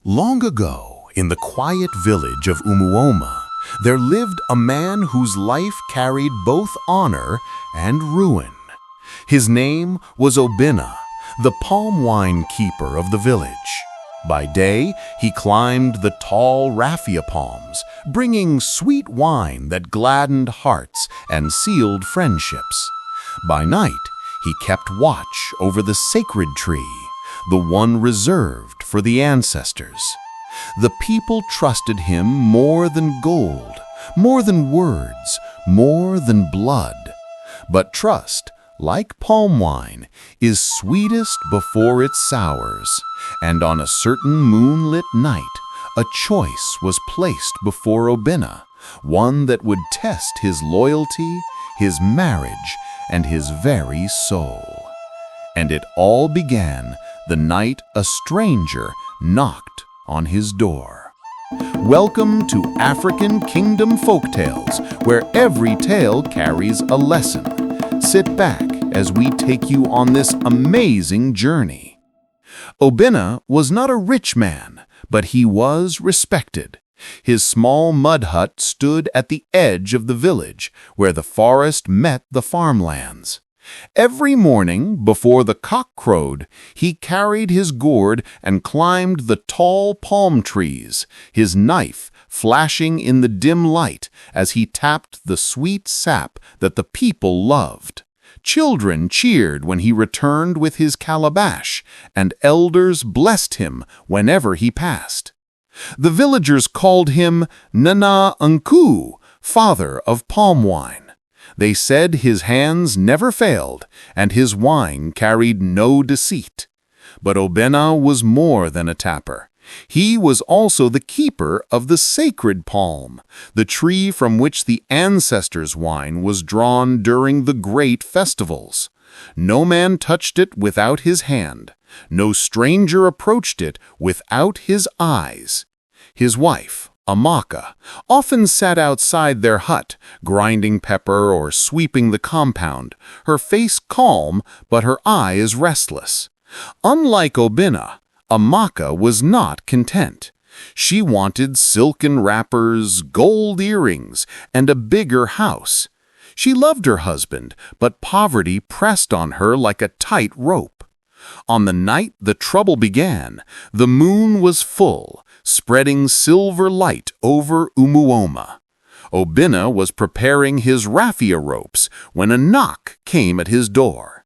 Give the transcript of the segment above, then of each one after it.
Long ago, in the quiet village of Umuoma, there lived a man whose life carried both honor and ruin. His name was Obina, the palm wine keeper of the village. By day, he climbed the tall raffia palms, bringing sweet wine that gladdened hearts and sealed friendships. By night, he kept watch over the sacred tree, the one reserved for the ancestors. The people trusted him more than gold, more than words, more than blood. But trust, like palm wine, is sweetest before it sours, and on a certain moonlit night, a choice was placed before Obina, one that would test his loyalty, his marriage, and his very soul. And it all began the night a stranger knocked on his door. Welcome to African Kingdom Folktales, where every tale carries a lesson. Sit back as we take you on this amazing journey. Obina was not a rich man, but he was respected. His small mud hut stood at the edge of the village, where the forest met the farmlands. Every morning, before the cock crowed, he carried his gourd and climbed the tall palm trees, his knife flashing in the dim light as he tapped the sweet sap that the people loved. Children cheered when he returned with his calabash, and elders blessed him whenever he passed. The villagers called him Nana Nku, father of palm wine. They said his hands never failed, and his wine carried no deceit. But Obina was more than a tapper. He was also the keeper of the sacred palm, the tree from which the ancestors' wine was drawn during the great festivals. No man touched it without his hand. No stranger approached it without his eyes. His wife, Amaka, often sat outside their hut, grinding pepper or sweeping the compound, her face calm but her eyes restless. Unlike Obina, Amaka was not content. She wanted silken wrappers, gold earrings, and a bigger house. She loved her husband, but poverty pressed on her like a tight rope. On the night the trouble began, the moon was full, spreading silver light over Umuoma. Obina was preparing his raffia ropes when a knock came at his door.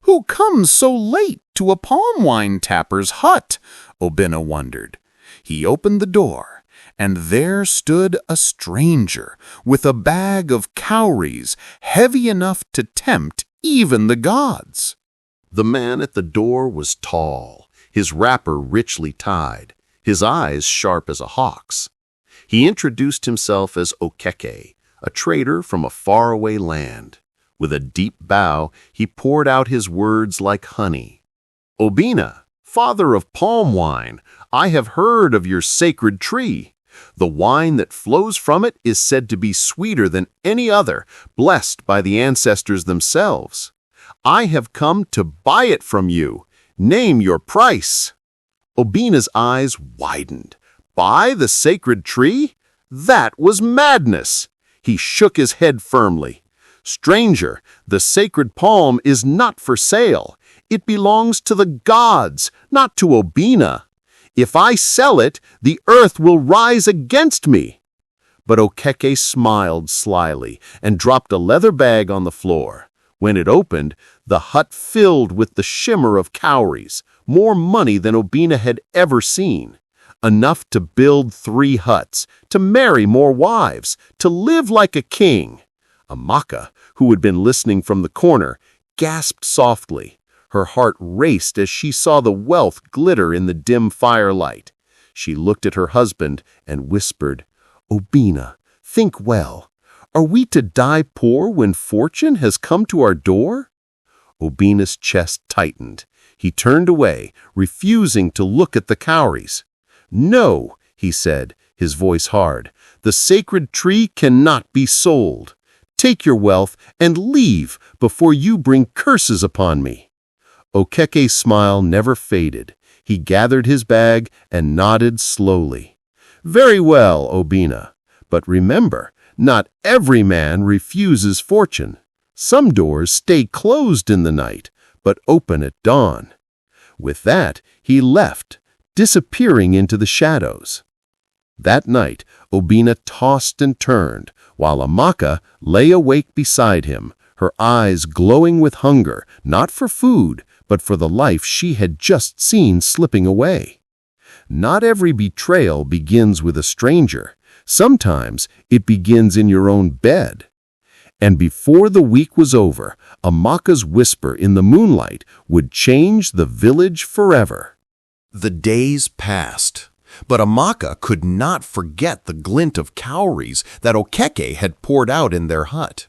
"Who comes so late to a palm wine tapper's hut?" Obina wondered. He opened the door, and there stood a stranger with a bag of cowries heavy enough to tempt even the gods. The man at the door was tall, his wrapper richly tied, his eyes sharp as a hawk's. He introduced himself as Okeke, a trader from a faraway land. With a deep bow, he poured out his words like honey. "Obina, father of palm wine, I have heard of your sacred tree. The wine that flows from it is said to be sweeter than any other, blessed by the ancestors themselves. I have come to buy it from you. Name your price." Obina's eyes widened. Buy the sacred tree? That was madness. He shook his head firmly. "Stranger, the sacred palm is not for sale. It belongs to the gods, not to Obina. If I sell it, the earth will rise against me." But Okeke smiled slyly and dropped a leather bag on the floor. When it opened, the hut filled with the shimmer of cowries, more money than Obina had ever seen. Enough to build 3 huts, to marry more wives, to live like a king. Amaka, who had been listening from the corner, gasped softly. Her heart raced as she saw the wealth glitter in the dim firelight. She looked at her husband and whispered, "Obina, think well. Are we to die poor when fortune has come to our door?" Obina's chest tightened. He turned away, refusing to look at the cowries. "No," he said, his voice hard. "The sacred tree cannot be sold. Take your wealth and leave before you bring curses upon me." Okeke's smile never faded. He gathered his bag and nodded slowly. "Very well, Obina. But remember, not every man refuses fortune. Some doors stay closed in the night, but open at dawn." With that, he left, disappearing into the shadows. That night, Obina tossed and turned, while Amaka lay awake beside him, her eyes glowing with hunger, not for food, but for the life she had just seen slipping away. Not every betrayal begins with a stranger. Sometimes it begins in your own bed. And before the week was over, Amaka's whisper in the moonlight would change the village forever. The days passed, but Amaka could not forget the glint of cowries that Okeke had poured out in their hut.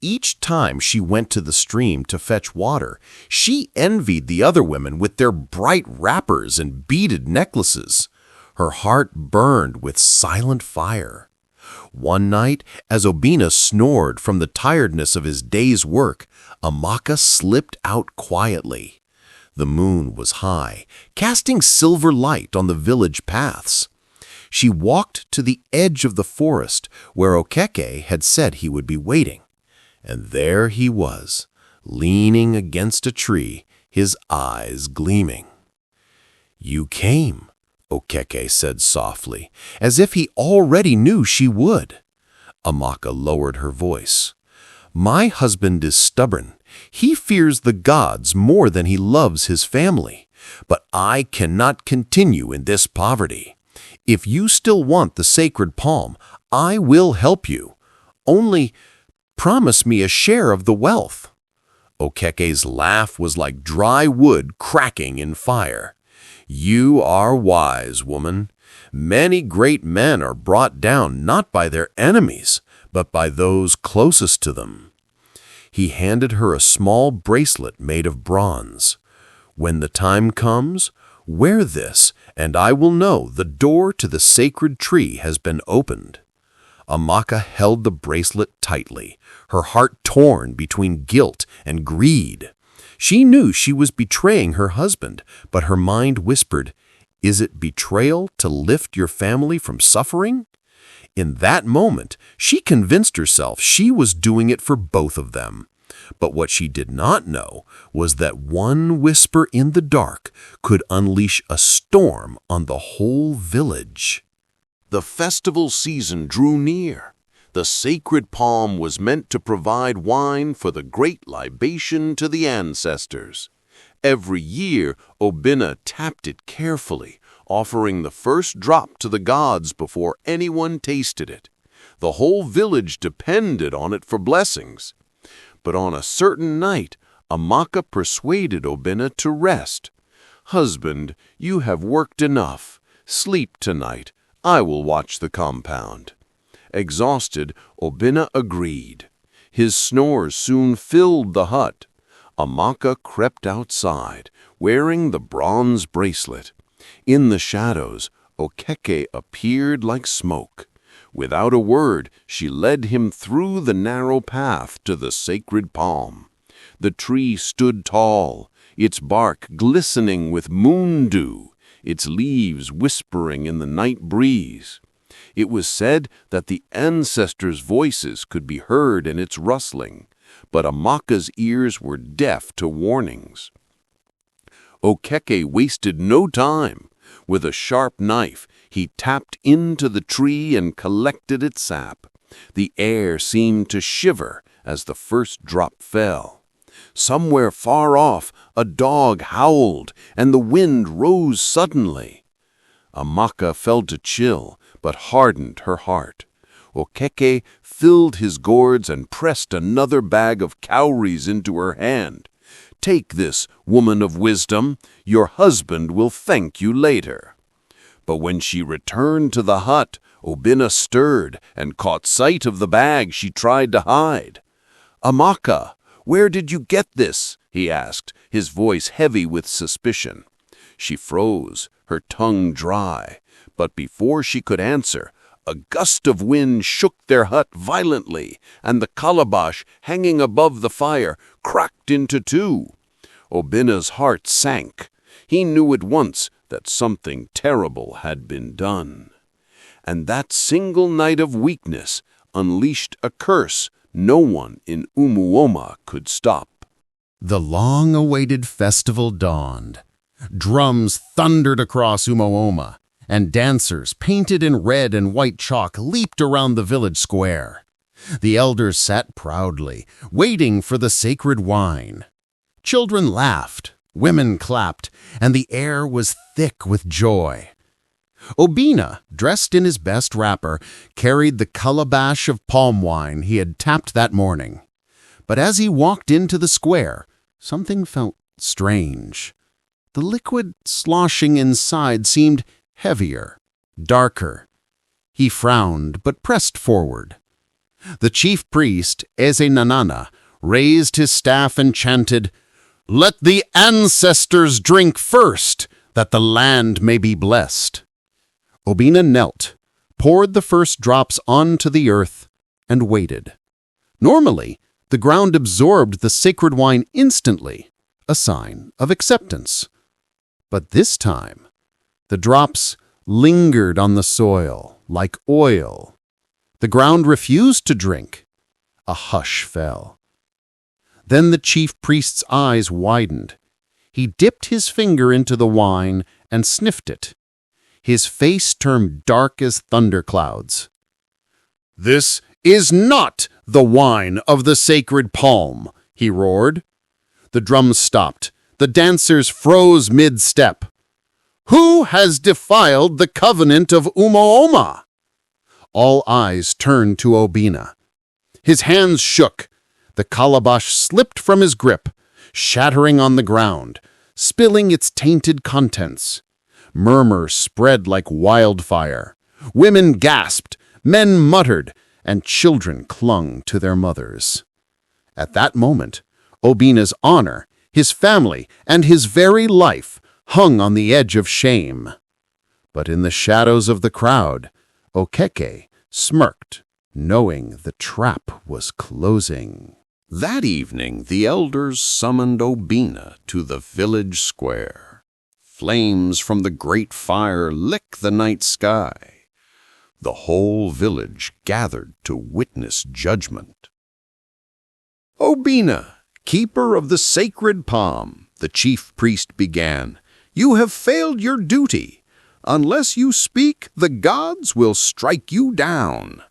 Each time she went to the stream to fetch water, she envied the other women with their bright wrappers and beaded necklaces. Her heart burned with silent fire. One night, as Obina snored from the tiredness of his day's work, Amaka slipped out quietly. The moon was high, casting silver light on the village paths. She walked to the edge of the forest where Okeke had said he would be waiting. And there he was, leaning against a tree, his eyes gleaming. "You came," Okeke said softly, as if he already knew she would. Amaka lowered her voice. "My husband is stubborn. He fears the gods more than he loves his family. But I cannot continue in this poverty. If you still want the sacred palm, I will help you. Only promise me a share of the wealth." Okeke's laugh was like dry wood cracking in fire. "You are wise, woman. Many great men are brought down not by their enemies, but by those closest to them." He handed her a small bracelet made of bronze. "When the time comes, wear this, and I will know the door to the sacred tree has been opened." Amaka held the bracelet tightly, her heart torn between guilt and greed. She knew she was betraying her husband, but her mind whispered, "Is it betrayal to lift your family from suffering?" In that moment, she convinced herself she was doing it for both of them. But what she did not know was that one whisper in the dark could unleash a storm on the whole village. The festival season drew near. The sacred palm was meant to provide wine for the great libation to the ancestors. Every year, Obina tapped it carefully, offering the first drop to the gods before anyone tasted it. The whole village depended on it for blessings. But on a certain night, Amaka persuaded Obina to rest. "Husband, you have worked enough. Sleep tonight. I will watch the compound." Exhausted, Obina agreed. His snores soon filled the hut. Amaka crept outside, wearing the bronze bracelet. In the shadows, Okeke appeared like smoke. Without a word, she led him through the narrow path to the sacred palm. The tree stood tall, its bark glistening with moon dew, its leaves whispering in the night breeze. It was said that the ancestors' voices could be heard in its rustling, but Amaka's ears were deaf to warnings. Okeke wasted no time. With a sharp knife, he tapped into the tree and collected its sap. The air seemed to shiver as the first drop fell. Somewhere far off, a dog howled, and the wind rose suddenly. Amaka felt a chill, but hardened her heart. Okeke filled his gourds and pressed another bag of cowries into her hand. "Take this, woman of wisdom. Your husband will thank you later." But when she returned to the hut, Obina stirred and caught sight of the bag she tried to hide. "Amaka, where did you get this?" he asked, his voice heavy with suspicion. She froze, her tongue dry. But before she could answer, a gust of wind shook their hut violently, and the calabash hanging above the fire cracked into two. Obina's heart sank. He knew at once that something terrible had been done. And that single night of weakness unleashed a curse no one in Umuoma could stop. The long-awaited festival dawned. Drums thundered across Umuoma, and dancers painted in red and white chalk leaped around the village square. The elders sat proudly, waiting for the sacred wine. Children laughed, women clapped, and the air was thick with joy. Obina, dressed in his best wrapper, carried the calabash of palm wine he had tapped that morning. But as he walked into the square, something felt strange. The liquid sloshing inside seemed heavier, darker. He frowned, but pressed forward. The chief priest, Eze Nanana, raised his staff and chanted, "Let the ancestors drink first, that the land may be blessed." Obina knelt, poured the first drops onto the earth, and waited. Normally, the ground absorbed the sacred wine instantly, a sign of acceptance. But this time, the drops lingered on the soil like oil. The ground refused to drink. A hush fell. Then the chief priest's eyes widened. He dipped his finger into the wine and sniffed it. His face turned dark as thunderclouds. "This is not the wine of the sacred palm," he roared. The drums stopped. The dancers froze mid-step. "Who has defiled the covenant of Umuoma?" All eyes turned to Obina. His hands shook. The calabash slipped from his grip, shattering on the ground, spilling its tainted contents. Murmurs spread like wildfire. Women gasped, men muttered, and children clung to their mothers. At that moment, Obina's honor, his family, and his very life hung on the edge of shame. But in the shadows of the crowd, Okeke smirked, knowing the trap was closing. That evening, the elders summoned Obina to the village square. Flames from the great fire lick the night sky. The whole village gathered to witness judgment. "Obina, keeper of the sacred palm," the chief priest began, "you have failed your duty. Unless you speak, the gods will strike you down."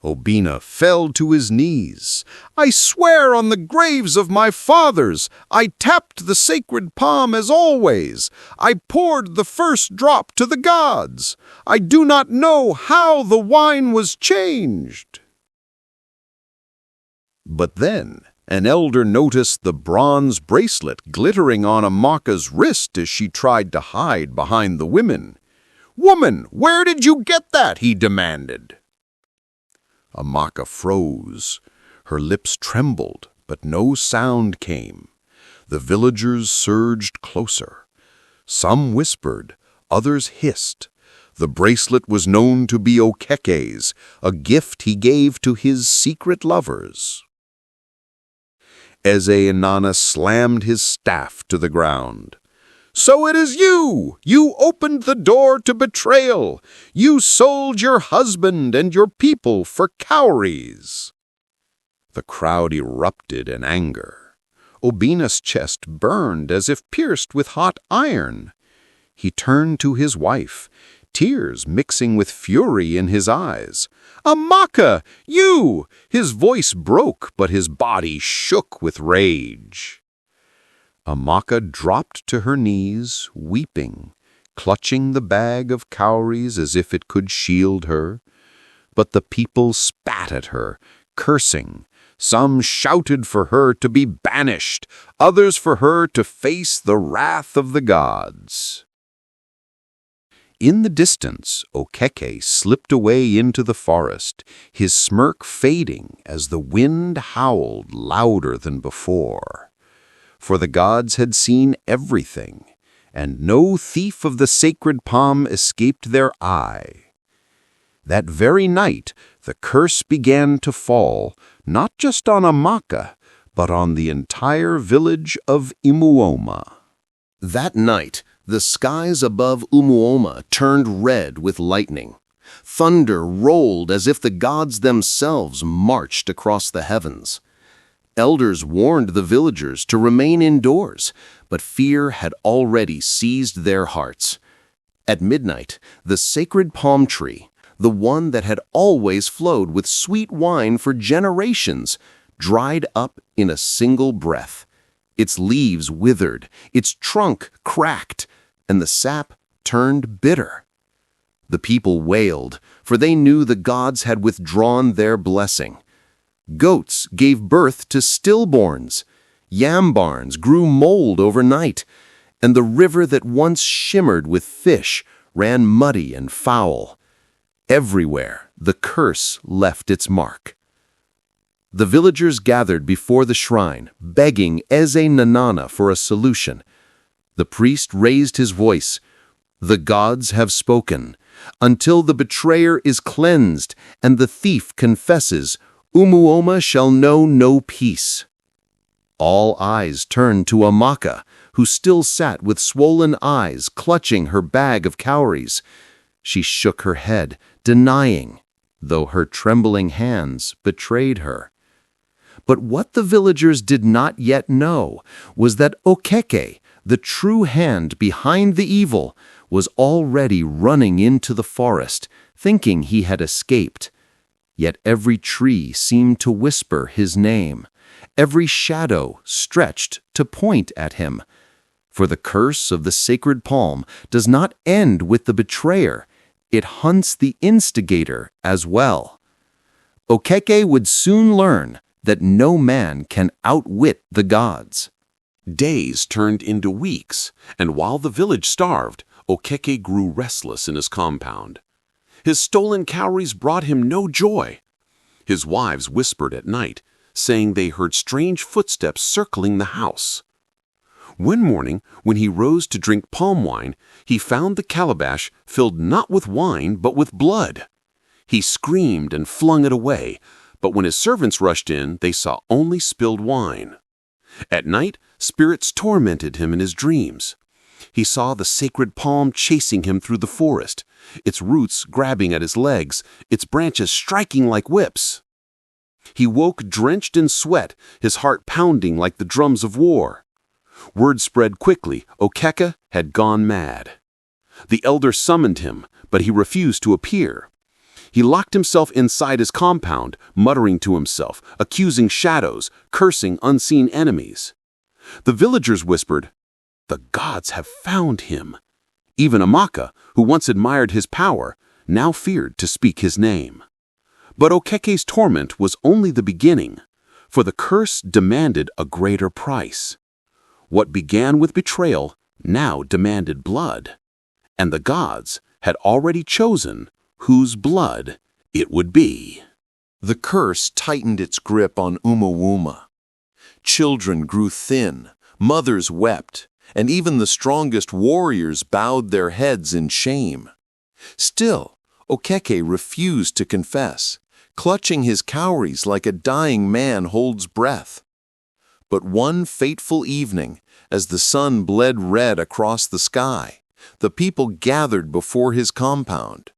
Obina fell to his knees. "I swear on the graves of my fathers, I tapped the sacred palm as always. I poured the first drop to the gods. I do not know how the wine was changed." But then an elder noticed the bronze bracelet glittering on Amaka's wrist as she tried to hide behind the women. "Woman, where did you get that?" he demanded. Amaka froze. Her lips trembled, but no sound came. The villagers surged closer. Some whispered, others hissed. The bracelet was known to be Okeke's, a gift he gave to his secret lovers. Eze Inanna slammed his staff to the ground. "So it is you! You opened the door to betrayal! You sold your husband and your people for cowries!" The crowd erupted in anger. Obina's chest burned as if pierced with hot iron. He turned to his wife, tears mixing with fury in his eyes. "Amaka, you!" His voice broke, but his body shook with rage. Amaka dropped to her knees, weeping, clutching the bag of cowries as if it could shield her. But the people spat at her, cursing. Some shouted for her to be banished, others for her to face the wrath of the gods. In the distance, Okeke slipped away into the forest, his smirk fading as the wind howled louder than before. For the gods had seen everything, and no thief of the sacred palm escaped their eye. That very night, the curse began to fall, not just on Amaka, but on the entire village of Umuoma. That night, the skies above Umuoma turned red with lightning. Thunder rolled as if the gods themselves marched across the heavens. Elders warned the villagers to remain indoors, but fear had already seized their hearts. At midnight, the sacred palm tree, the one that had always flowed with sweet wine for generations, dried up in a single breath. Its leaves withered, its trunk cracked, and the sap turned bitter. The people wailed, for they knew the gods had withdrawn their blessing. Goats gave birth to stillborns. Yam barns grew mold overnight, and the river that once shimmered with fish ran muddy and foul. Everywhere the curse left its mark. The villagers gathered before the shrine, begging Eze Nanana for a solution. The priest raised his voice. "The gods have spoken. Until the betrayer is cleansed and the thief confesses, Umuoma shall know no peace." All eyes turned to Amaka, who still sat with swollen eyes, clutching her bag of cowries. She shook her head, denying, though her trembling hands betrayed her. But what the villagers did not yet know was that Okeke, the true hand behind the evil, was already running into the forest, thinking he had escaped. Yet every tree seemed to whisper his name. Every shadow stretched to point at him. For the curse of the sacred palm does not end with the betrayer. It hunts the instigator as well. Okeke would soon learn that no man can outwit the gods. Days turned into weeks, and while the village starved, Okeke grew restless in his compound. His stolen cowries brought him no joy. His wives whispered at night, saying they heard strange footsteps circling the house. One morning, when he rose to drink palm wine, he found the calabash filled not with wine but with blood. He screamed and flung it away, but when his servants rushed in, they saw only spilled wine. At night, spirits tormented him in his dreams. He saw the sacred palm chasing him through the forest, its roots grabbing at his legs, its branches striking like whips. He woke drenched in sweat, his heart pounding like the drums of war. Word spread quickly, Okeke had gone mad. The elder summoned him, but he refused to appear. He locked himself inside his compound, muttering to himself, accusing shadows, cursing unseen enemies. The villagers whispered, "The gods have found him." Even Amaka, who once admired his power, now feared to speak his name. But Okeke's torment was only the beginning, for the curse demanded a greater price. What began with betrayal now demanded blood, and the gods had already chosen whose blood it would be. The curse tightened its grip on Umuoma. Children grew thin, mothers wept, and even the strongest warriors bowed their heads in shame. Still, Okeke refused to confess, clutching his cowries like a dying man holds breath. But one fateful evening, as the sun bled red across the sky, the people gathered before his compound.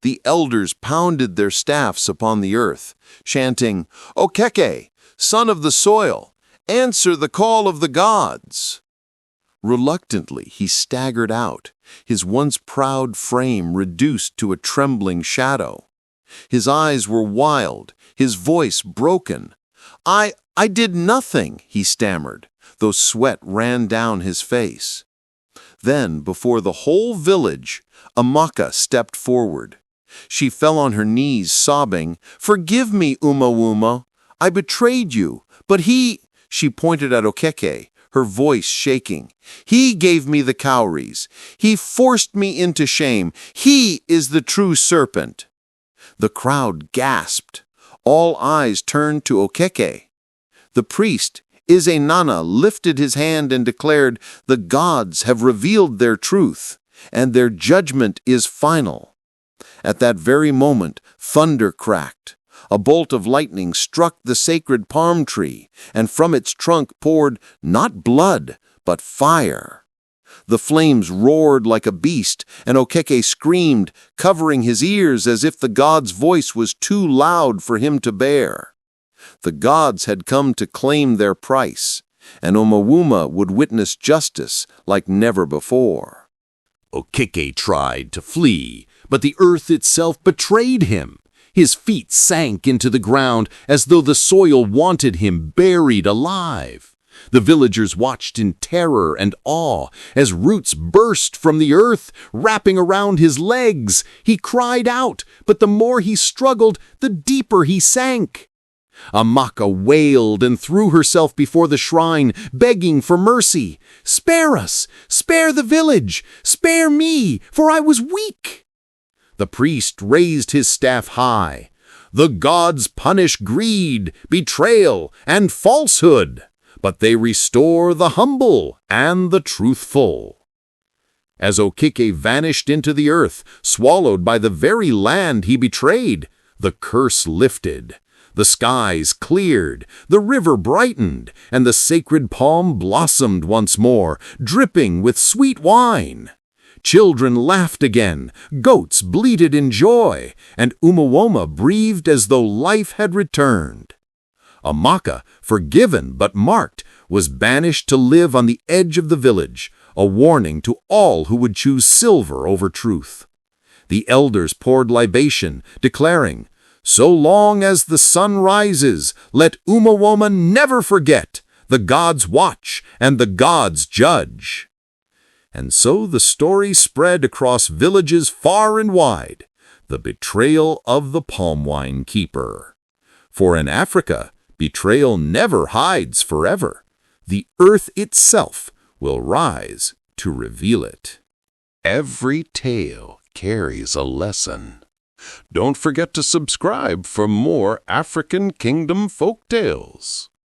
The elders pounded their staffs upon the earth, chanting, "Okeke, son of the soil, answer the call of the gods." Reluctantly, he staggered out, his once proud frame reduced to a trembling shadow. His eyes were wild, his voice broken. I did nothing," he stammered, though sweat ran down his face. Then, before the whole village, Amaka stepped forward. She fell on her knees, sobbing, "Forgive me, Umuoma. I betrayed you, but he—" She pointed at Okeke, her voice shaking. "He gave me the cowries. He forced me into shame. He is the true serpent." The crowd gasped. All eyes turned to Okeke. The priest, Eze Nana, lifted his hand and declared, "The gods have revealed their truth, and their judgment is final." At that very moment, thunder cracked. A bolt of lightning struck the sacred palm tree, and from its trunk poured not blood, but fire. The flames roared like a beast, and Okeke screamed, covering his ears as if the god's voice was too loud for him to bear. The gods had come to claim their price, and Umawuma would witness justice like never before. Okeke tried to flee, but the earth itself betrayed him. His feet sank into the ground as though the soil wanted him buried alive. The villagers watched in terror and awe as roots burst from the earth, wrapping around his legs. He cried out, but the more he struggled, the deeper he sank. Amaka wailed and threw herself before the shrine, begging for mercy. "Spare us! Spare the village! Spare me, for I was weak!" The priest raised his staff high. "The gods punish greed, betrayal, and falsehood, but they restore the humble and the truthful." As Okeke vanished into the earth, swallowed by the very land he betrayed, the curse lifted. The skies cleared, the river brightened, and the sacred palm blossomed once more, dripping with sweet wine. Children laughed again, goats bleated in joy, and Umawoma breathed as though life had returned. Amaka, forgiven but marked, was banished to live on the edge of the village, a warning to all who would choose silver over truth. The elders poured libation, declaring, "So long as the sun rises, let Umawoma never forget. The gods watch and the gods judge." And so the story spread across villages far and wide, the betrayal of the palm wine keeper. For in Africa, betrayal never hides forever. The earth itself will rise to reveal it. Every tale carries a lesson. Don't forget to subscribe for more African Kingdom Folktales.